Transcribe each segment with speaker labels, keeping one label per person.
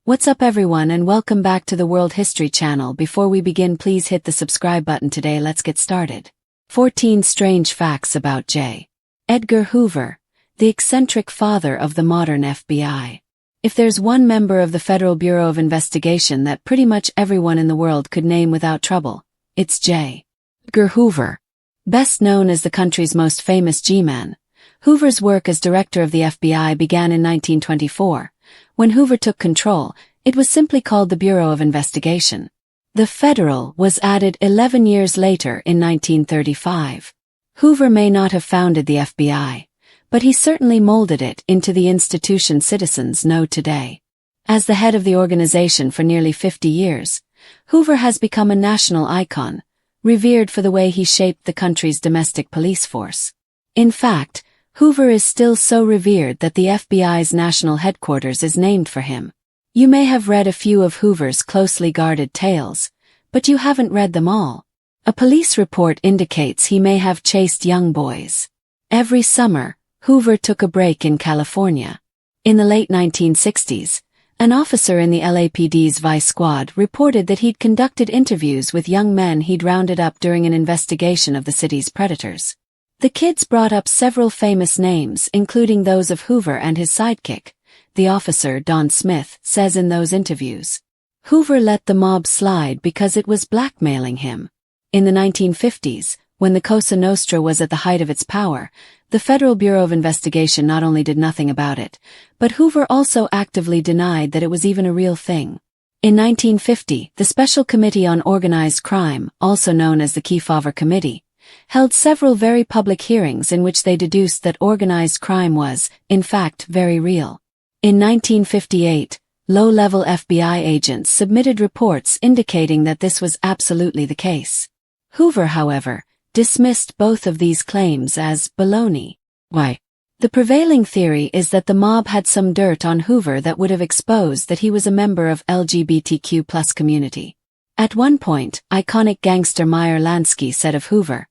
Speaker 1: What's up everyone and welcome back to the World History Channel. Before we begin, please hit the subscribe button today. Let's get started. 14 strange facts about J. Edgar Hoover, the eccentric father of the modern FBI. If there's one member of the Federal Bureau of Investigation that pretty much everyone in the world could name without trouble, it's J. Edgar Hoover. Best known as the country's most famous G-man, Hoover's work as director of the FBI began in 1924. When Hoover took control, it was simply called the Bureau of Investigation. The Federal was added 11 years later in 1935. Hoover may not have founded the FBI, but he certainly molded it into the institution citizens know today. As the head of the organization for nearly 50 years, Hoover has become a national icon, revered for the way he shaped the country's domestic police force. In fact, Hoover is still so revered that the FBI's national headquarters is named for him. You may have read a few of Hoover's closely guarded tales, but you haven't read them all. A police report indicates he may have chased young boys. Every summer, Hoover took a break in California. In the late 1960s, an officer in the LAPD's Vice Squad reported that he'd conducted interviews with young men he'd rounded up during an investigation of the city's predators. The kids brought up several famous names, including those of Hoover and his sidekick. The officer, Don Smith, says in those interviews, Hoover let the mob slide because it was blackmailing him. In the 1950s, when the Cosa Nostra was at the height of its power, the Federal Bureau of Investigation not only did nothing about it, but Hoover also actively denied that it was even a real thing. In 1950, the Special Committee on Organized Crime, also known as the Kefauver Committee, held several very public hearings in which they deduced that organized crime was, in fact, very real. In 1958, low-level FBI agents submitted reports indicating that this was absolutely the case. Hoover, however, dismissed both of these claims as baloney. Why? The prevailing theory is that the mob had some dirt on Hoover that would have exposed that he was a member of LGBTQ+ community. At one point, iconic gangster Meyer Lansky said of Hoover,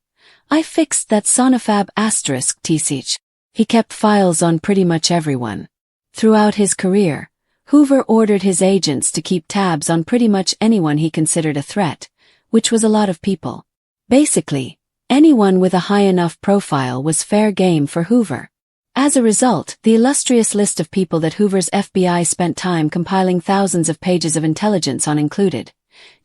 Speaker 1: "I fixed that sonofab *TCH. He kept files on pretty much everyone." Throughout his career, Hoover ordered his agents to keep tabs on pretty much anyone he considered a threat, which was a lot of people. Basically, anyone with a high enough profile was fair game for Hoover. As a result, the illustrious list of people that Hoover's FBI spent time compiling thousands of pages of intelligence on included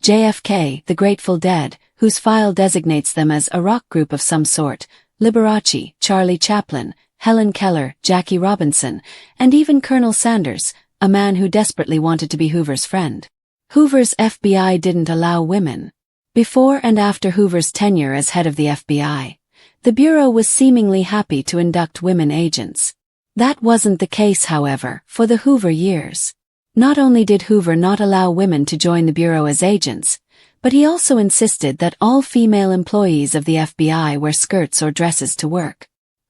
Speaker 1: JFK, the Grateful Dead, whose file designates them as a rock group of some sort, Liberace, Charlie Chaplin, Helen Keller, Jackie Robinson, and even Colonel Sanders, a man who desperately wanted to be Hoover's friend. Hoover's FBI didn't allow women. Before and after Hoover's tenure as head of the FBI, the Bureau was seemingly happy to induct women agents. That wasn't the case, however, for the Hoover years. Not only did Hoover not allow women to join the Bureau as agents, but he also insisted that all female employees of the FBI wear skirts or dresses to work.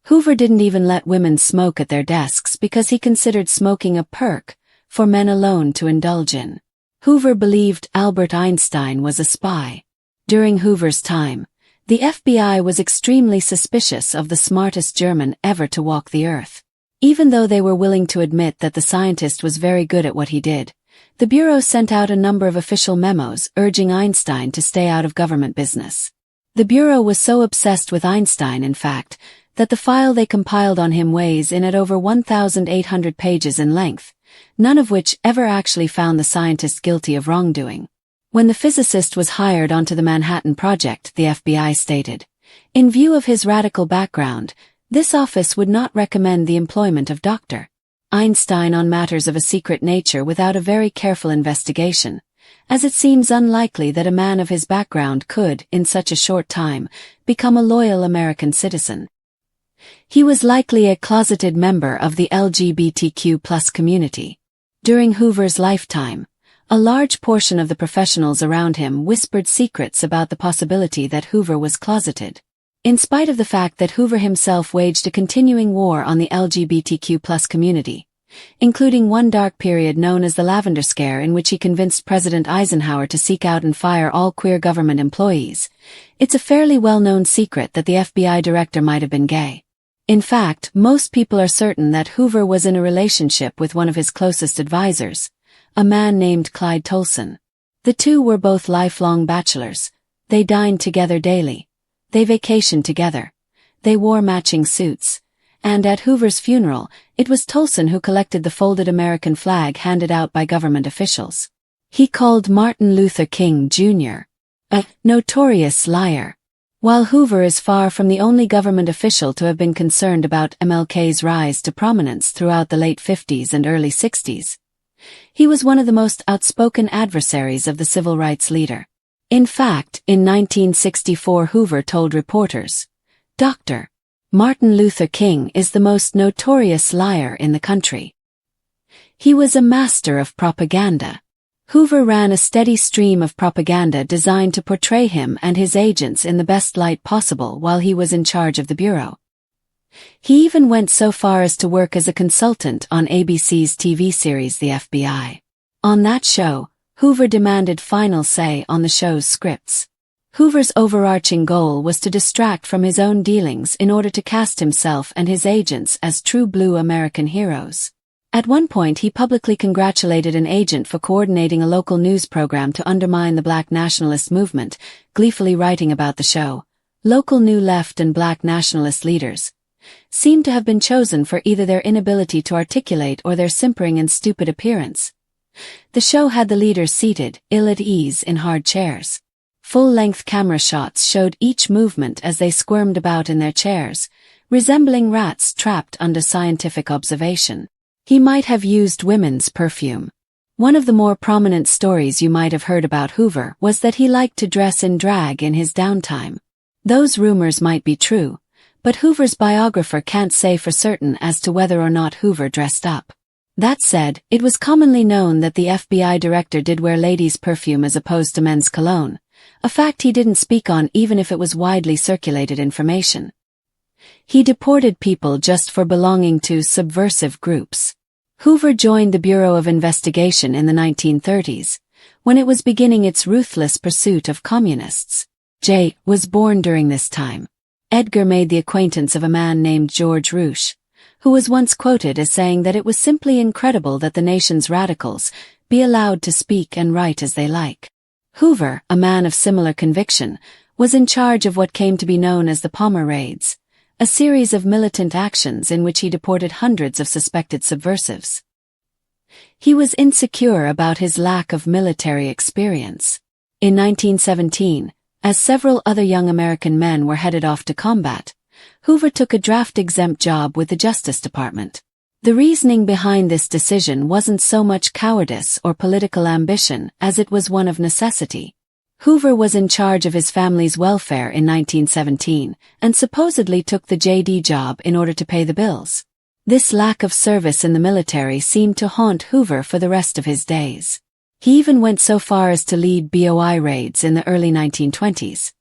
Speaker 1: Hoover didn't even let women smoke at their desks because he considered smoking a perk for men alone to indulge in. Hoover believed Albert Einstein was a spy. During Hoover's time, the FBI was extremely suspicious of the smartest German ever to walk the earth. Even though they were willing to admit that the scientist was very good at what he did, the Bureau sent out a number of official memos urging Einstein to stay out of government business. The Bureau was so obsessed with Einstein, in fact, that the file they compiled on him weighs in at over 1,800 pages in length, none of which ever actually found the scientist guilty of wrongdoing. When the physicist was hired onto the Manhattan Project, the FBI stated, "In view of his radical background, this office would not recommend the employment of Dr. Einstein on matters of a secret nature without a very careful investigation, as it seems unlikely that a man of his background could, in such a short time, become a loyal American citizen." He was likely a closeted member of the LGBTQ+ community. During Hoover's lifetime, a large portion of the professionals around him whispered secrets about the possibility that Hoover was closeted. In spite of the fact that Hoover himself waged a continuing war on the LGBTQ+ community, including one dark period known as the Lavender Scare in which he convinced President Eisenhower to seek out and fire all queer government employees, it's a fairly well-known secret that the FBI director might have been gay. In fact, most people are certain that Hoover was in a relationship with one of his closest advisors, a man named Clyde Tolson. The two were both lifelong bachelors. They dined together daily. They vacationed together. They wore matching suits. And at Hoover's funeral, it was Tolson who collected the folded American flag handed out by government officials. He called Martin Luther King Jr. a notorious liar. While Hoover is far from the only government official to have been concerned about MLK's rise to prominence throughout the late 50s and early 60s, he was one of the most outspoken adversaries of the civil rights leader. In fact, in 1964 Hoover told reporters, "Dr. Martin Luther King is the most notorious liar in the country." He was a master of propaganda. Hoover ran a steady stream of propaganda designed to portray him and his agents in the best light possible while he was in charge of the bureau. He even went so far as to work as a consultant on ABC's TV series The FBI. On that show, Hoover demanded final say on the show's scripts. Hoover's overarching goal was to distract from his own dealings in order to cast himself and his agents as true blue American heroes. At one point he publicly congratulated an agent for coordinating a local news program to undermine the black nationalist movement, gleefully writing about the show. Local New Left and black nationalist leaders seemed to have been chosen for either their inability to articulate or their simpering and stupid appearance. The show had the leaders seated, ill at ease in hard chairs. Full-length camera shots showed each movement as they squirmed about in their chairs, resembling rats trapped under scientific observation. He might have used women's perfume. One of the more prominent stories you might have heard about Hoover was that he liked to dress in drag in his downtime. Those rumors might be true, but Hoover's biographer can't say for certain as to whether or not Hoover dressed up. That said, it was commonly known that the FBI director did wear ladies' perfume as opposed to men's cologne, a fact he didn't speak on even if it was widely circulated information. He deported people just for belonging to subversive groups. Hoover joined the Bureau of Investigation in the 1930s, when it was beginning its ruthless pursuit of communists. Jay was born during this time. Edgar made the acquaintance of a man named George Roosh, who was once quoted as saying that it was simply incredible that the nation's radicals be allowed to speak and write as they like. Hoover, a man of similar conviction, was in charge of what came to be known as the Palmer Raids, a series of militant actions in which he deported hundreds of suspected subversives. He was insecure about his lack of military experience. In 1917, as several other young American men were headed off to combat, Hoover took a draft-exempt job with the Justice Department. The reasoning behind this decision wasn't so much cowardice or political ambition as it was one of necessity. Hoover was in charge of his family's welfare in 1917 and supposedly took the JD job in order to pay the bills. This lack of service in the military seemed to haunt Hoover for the rest of his days. He even went so far as to lead BOI raids in the early 1920s.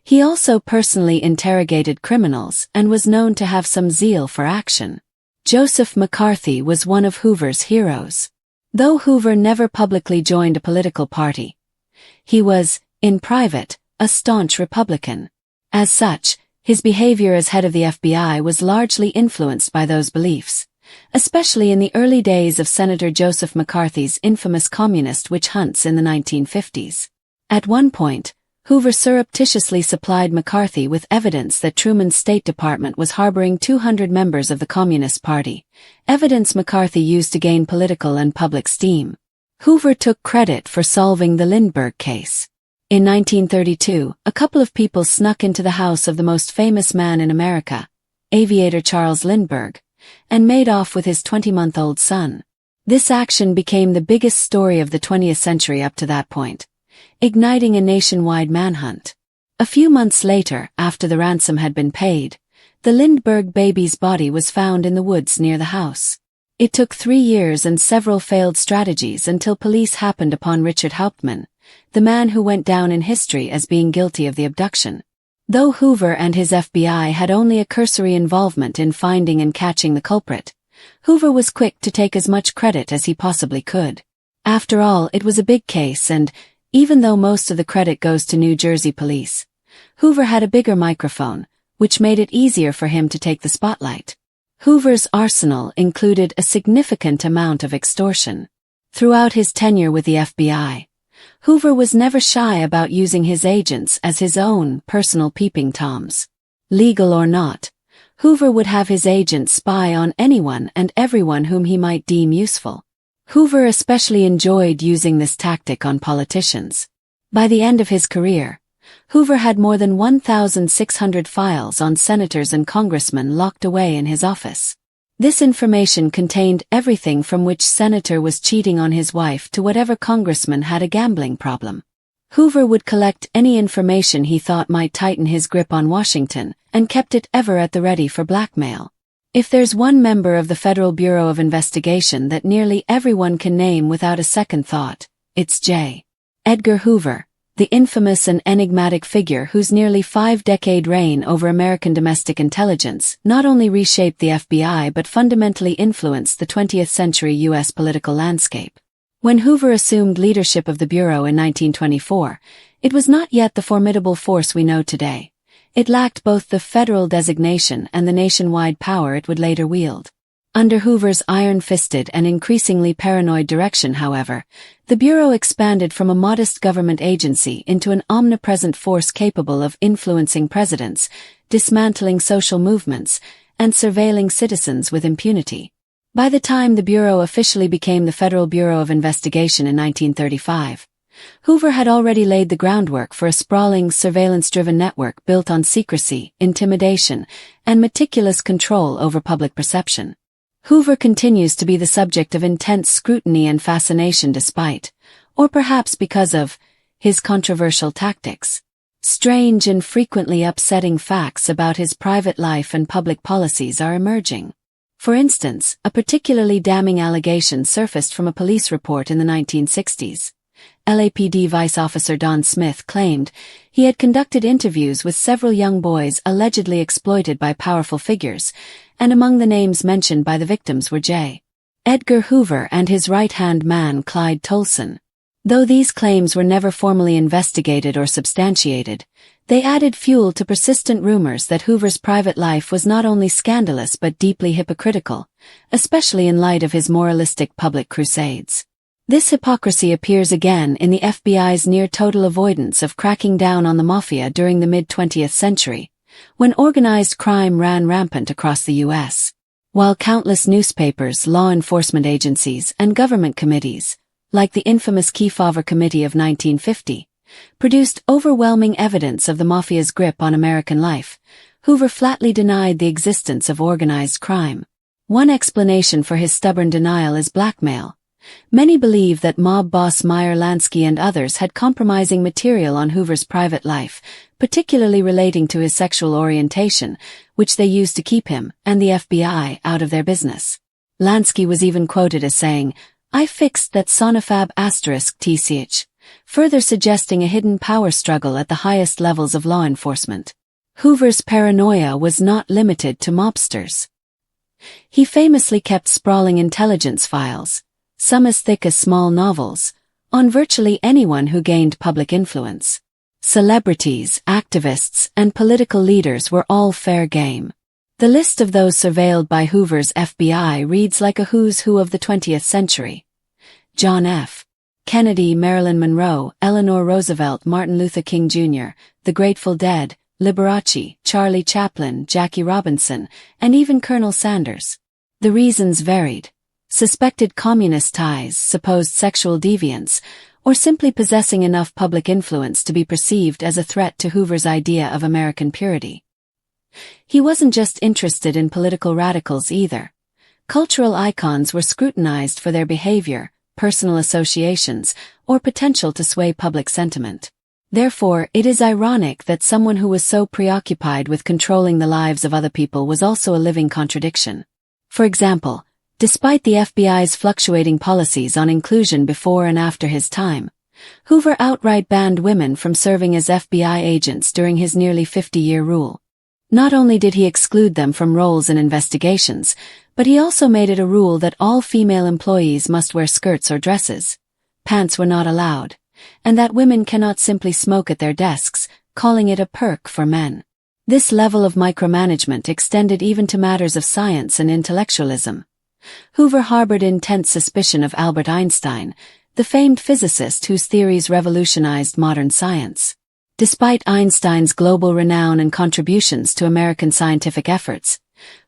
Speaker 1: He also personally interrogated criminals and was known to have some zeal for action. Joseph McCarthy was one of Hoover's heroes. Though Hoover never publicly joined a political party, he was, in private, a staunch Republican. As such, his behavior as head of the FBI was largely influenced by those beliefs, especially in the early days of Senator Joseph McCarthy's infamous communist witch hunts in the 1950s. At one point, Hoover surreptitiously supplied McCarthy with evidence that Truman's State Department was harboring 200 members of the Communist Party, evidence McCarthy used to gain political and public steam. Hoover took credit for solving the Lindbergh case. In 1932, a couple of people snuck into the house of the most famous man in America, aviator Charles Lindbergh, and made off with his 20-month-old son. This action became the biggest story of the 20th century up to that point, igniting a nationwide manhunt. A few months later, after the ransom had been paid, the Lindbergh baby's body was found in the woods near the house. It took 3 years and several failed strategies until police happened upon Richard Hauptmann, the man who went down in history as being guilty of the abduction. Though Hoover and his FBI had only a cursory involvement in finding and catching the culprit, Hoover was quick to take as much credit as he possibly could. After all, it was a big case and, even though most of the credit goes to New Jersey police, Hoover had a bigger microphone, which made it easier for him to take the spotlight. Hoover's arsenal included a significant amount of extortion. Throughout his tenure with the FBI, Hoover was never shy about using his agents as his own personal peeping toms. Legal or not, Hoover would have his agents spy on anyone and everyone whom he might deem useful. Hoover especially enjoyed using this tactic on politicians. By the end of his career, Hoover had more than 1,600 files on senators and congressmen locked away in his office. This information contained everything from which senator was cheating on his wife to whatever congressman had a gambling problem. Hoover would collect any information he thought might tighten his grip on Washington, and kept it ever at the ready for blackmail. If there's one member of the Federal Bureau of Investigation that nearly everyone can name without a second thought, it's J. Edgar Hoover, the infamous and enigmatic figure whose nearly 5-decade reign over American domestic intelligence not only reshaped the FBI but fundamentally influenced the 20th century U.S. political landscape. When Hoover assumed leadership of the Bureau in 1924, it was not yet the formidable force we know today. It lacked both the federal designation and the nationwide power it would later wield. Under Hoover's iron-fisted and increasingly paranoid direction, however, the Bureau expanded from a modest government agency into an omnipresent force capable of influencing presidents, dismantling social movements, and surveilling citizens with impunity. By the time the Bureau officially became the Federal Bureau of Investigation in 1935, Hoover had already laid the groundwork for a sprawling, surveillance-driven network built on secrecy, intimidation, and meticulous control over public perception. Hoover continues to be the subject of intense scrutiny and fascination despite, or perhaps because of, his controversial tactics. Strange and frequently upsetting facts about his private life and public policies are emerging. For instance, a particularly damning allegation surfaced from a police report in the 1960s. LAPD Vice Officer Don Smith claimed he had conducted interviews with several young boys allegedly exploited by powerful figures, and among the names mentioned by the victims were J. Edgar Hoover and his right-hand man Clyde Tolson. Though these claims were never formally investigated or substantiated, they added fuel to persistent rumors that Hoover's private life was not only scandalous but deeply hypocritical, especially in light of his moralistic public crusades. This hypocrisy appears again in the FBI's near-total avoidance of cracking down on the mafia during the mid-20th century, when organized crime ran rampant across the U.S. While countless newspapers, law enforcement agencies, and government committees, like the infamous Kefauver Committee of 1950, produced overwhelming evidence of the mafia's grip on American life, Hoover flatly denied the existence of organized crime. One explanation for his stubborn denial is blackmail. Many believe that mob boss Meyer Lansky and others had compromising material on Hoover's private life, particularly relating to his sexual orientation, which they used to keep him and the FBI out of their business. Lansky was even quoted as saying, "I fixed that sonofab *tch," further suggesting a hidden power struggle at the highest levels of law enforcement. Hoover's paranoia was not limited to mobsters. He famously kept sprawling intelligence files, some as thick as small novels, on virtually anyone who gained public influence. Celebrities, activists, and political leaders were all fair game. The list of those surveilled by Hoover's FBI reads like a who's who of the 20th century. John F. Kennedy, Marilyn Monroe, Eleanor Roosevelt, Martin Luther King Jr., the Grateful Dead, Liberace, Charlie Chaplin, Jackie Robinson, and even Colonel Sanders. The reasons varied. Suspected communist ties, supposed sexual deviance, or simply possessing enough public influence to be perceived as a threat to Hoover's idea of American purity. He wasn't just interested in political radicals either. Cultural icons were scrutinized for their behavior, personal associations, or potential to sway public sentiment. Therefore, it is ironic that someone who was so preoccupied with controlling the lives of other people was also a living contradiction. For example, despite the FBI's fluctuating policies on inclusion before and after his time, Hoover outright banned women from serving as FBI agents during his nearly 50-year rule. Not only did he exclude them from roles in investigations, but he also made it a rule that all female employees must wear skirts or dresses. Pants were not allowed, and that women cannot simply smoke at their desks, calling it a perk for men. This level of micromanagement extended even to matters of science and intellectualism. Hoover harbored intense suspicion of Albert Einstein, the famed physicist whose theories revolutionized modern science. Despite Einstein's global renown and contributions to American scientific efforts,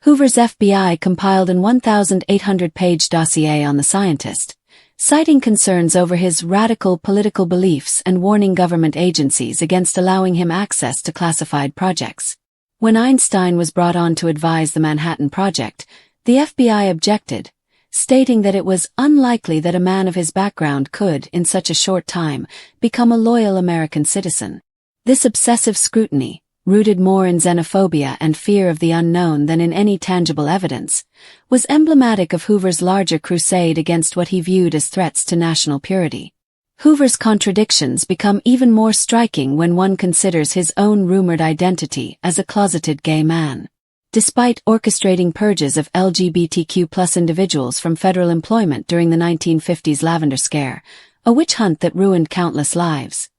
Speaker 1: Hoover's FBI compiled an 1,800-page dossier on the scientist, citing concerns over his radical political beliefs and warning government agencies against allowing him access to classified projects. When Einstein was brought on to advise the Manhattan Project, the FBI objected, stating that it was unlikely that a man of his background could, in such a short time, become a loyal American citizen. This obsessive scrutiny, rooted more in xenophobia and fear of the unknown than in any tangible evidence, was emblematic of Hoover's larger crusade against what he viewed as threats to national purity. Hoover's contradictions become even more striking when one considers his own rumored identity as a closeted gay man. Despite orchestrating purges of LGBTQ+ individuals from federal employment during the 1950s Lavender Scare, a witch hunt that ruined countless lives,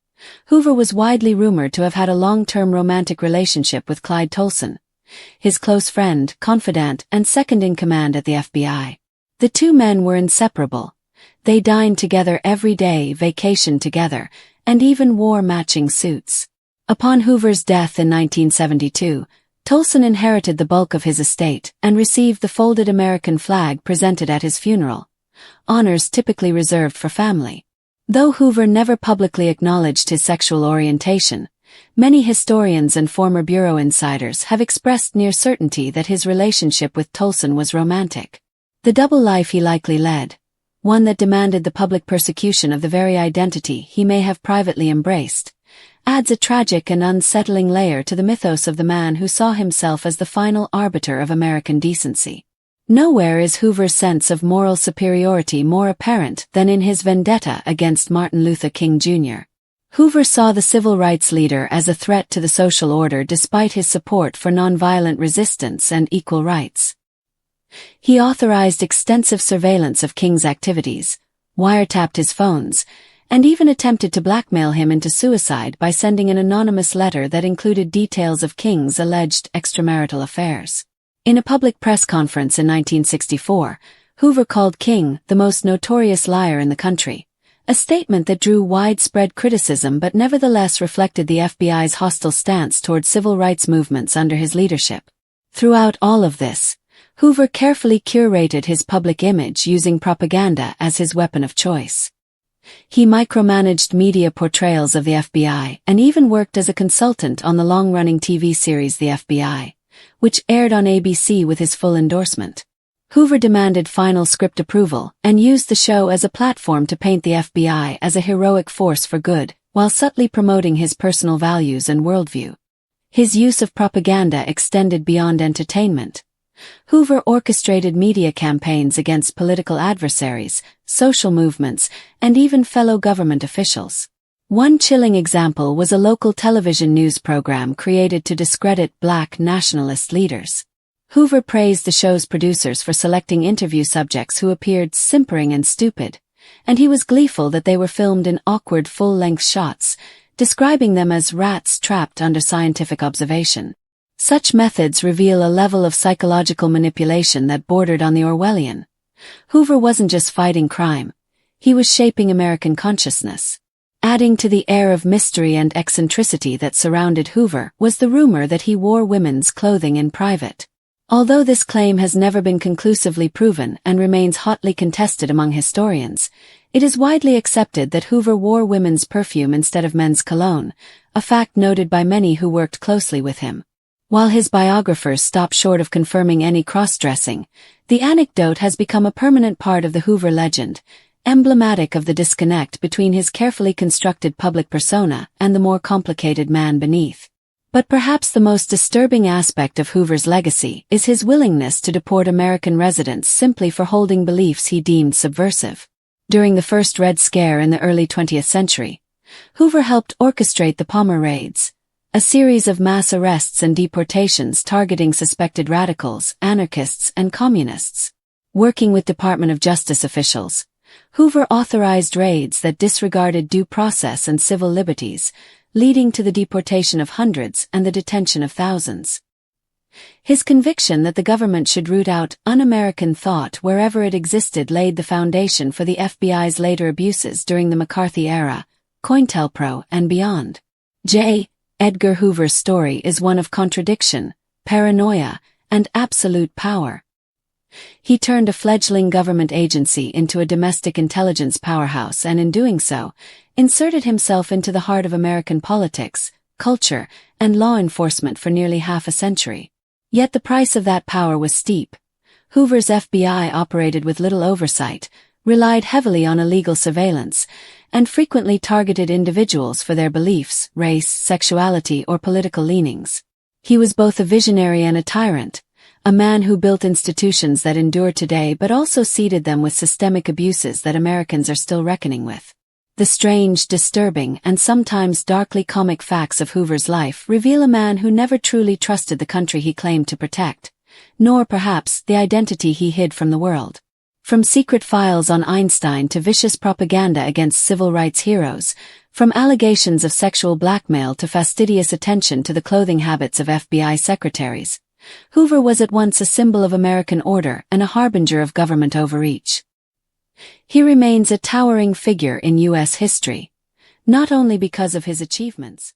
Speaker 1: Hoover was widely rumored to have had a long-term romantic relationship with Clyde Tolson, his close friend, confidant, and second-in-command at the FBI. The two men were inseparable. They dined together every day, vacationed together, and even wore matching suits. Upon Hoover's death in 1972, Tolson inherited the bulk of his estate and received the folded American flag presented at his funeral, honors typically reserved for family. Though Hoover never publicly acknowledged his sexual orientation, many historians and former bureau insiders have expressed near certainty that his relationship with Tolson was romantic. The double life he likely led, one that demanded the public persecution of the very identity he may have privately embraced, adds a tragic and unsettling layer to the mythos of the man who saw himself as the final arbiter of American decency. Nowhere is Hoover's sense of moral superiority more apparent than in his vendetta against Martin Luther King Jr. Hoover saw the civil rights leader as a threat to the social order despite his support for nonviolent resistance and equal rights. He authorized extensive surveillance of King's activities, wiretapped his phones, and even attempted to blackmail him into suicide by sending an anonymous letter that included details of King's alleged extramarital affairs. In a public press conference in 1964, Hoover called King the most notorious liar in the country, a statement that drew widespread criticism but nevertheless reflected the FBI's hostile stance toward civil rights movements under his leadership. Throughout all of this, Hoover carefully curated his public image using propaganda as his weapon of choice. He micromanaged media portrayals of the FBI and even worked as a consultant on the long-running TV series The FBI, which aired on ABC with his full endorsement. Hoover demanded final script approval and used the show as a platform to paint the FBI as a heroic force for good, while subtly promoting his personal values and worldview. His use of propaganda extended beyond entertainment. Hoover orchestrated media campaigns against political adversaries, social movements, and even fellow government officials. One chilling example was a local television news program created to discredit black nationalist leaders. Hoover praised the show's producers for selecting interview subjects who appeared simpering and stupid, and he was gleeful that they were filmed in awkward full-length shots, describing them as rats trapped under scientific observation. Such methods reveal a level of psychological manipulation that bordered on the Orwellian. Hoover wasn't just fighting crime, he was shaping American consciousness. Adding to the air of mystery and eccentricity that surrounded Hoover was the rumor that he wore women's clothing in private. Although this claim has never been conclusively proven and remains hotly contested among historians, it is widely accepted that Hoover wore women's perfume instead of men's cologne, a fact noted by many who worked closely with him. While his biographers stop short of confirming any cross-dressing, the anecdote has become a permanent part of the Hoover legend, emblematic of the disconnect between his carefully constructed public persona and the more complicated man beneath. But perhaps the most disturbing aspect of Hoover's legacy is his willingness to deport American residents simply for holding beliefs he deemed subversive. During the first Red Scare in the early 20th century, Hoover helped orchestrate the Palmer Raids, a series of mass arrests and deportations targeting suspected radicals, anarchists, and communists. Working with Department of Justice officials, Hoover authorized raids that disregarded due process and civil liberties, leading to the deportation of hundreds and the detention of thousands. His conviction that the government should root out un-American thought wherever it existed laid the foundation for the FBI's later abuses during the McCarthy era, COINTELPRO, and beyond. J. Edgar Hoover's story is one of contradiction, paranoia, and absolute power. He turned a fledgling government agency into a domestic intelligence powerhouse and in doing so, inserted himself into the heart of American politics, culture, and law enforcement for nearly half a century. Yet the price of that power was steep. Hoover's FBI operated with little oversight, relied heavily on illegal surveillance, and frequently targeted individuals for their beliefs, race, sexuality, or political leanings. He was both a visionary and a tyrant, a man who built institutions that endure today but also seeded them with systemic abuses that Americans are still reckoning with. The strange, disturbing, and sometimes darkly comic facts of Hoover's life reveal a man who never truly trusted the country he claimed to protect, nor perhaps the identity he hid from the world. From secret files on Einstein to vicious propaganda against civil rights heroes, from allegations of sexual blackmail to fastidious attention to the clothing habits of FBI secretaries, Hoover was at once a symbol of American order and a harbinger of government overreach. He remains a towering figure in U.S. history, not only because of his achievements,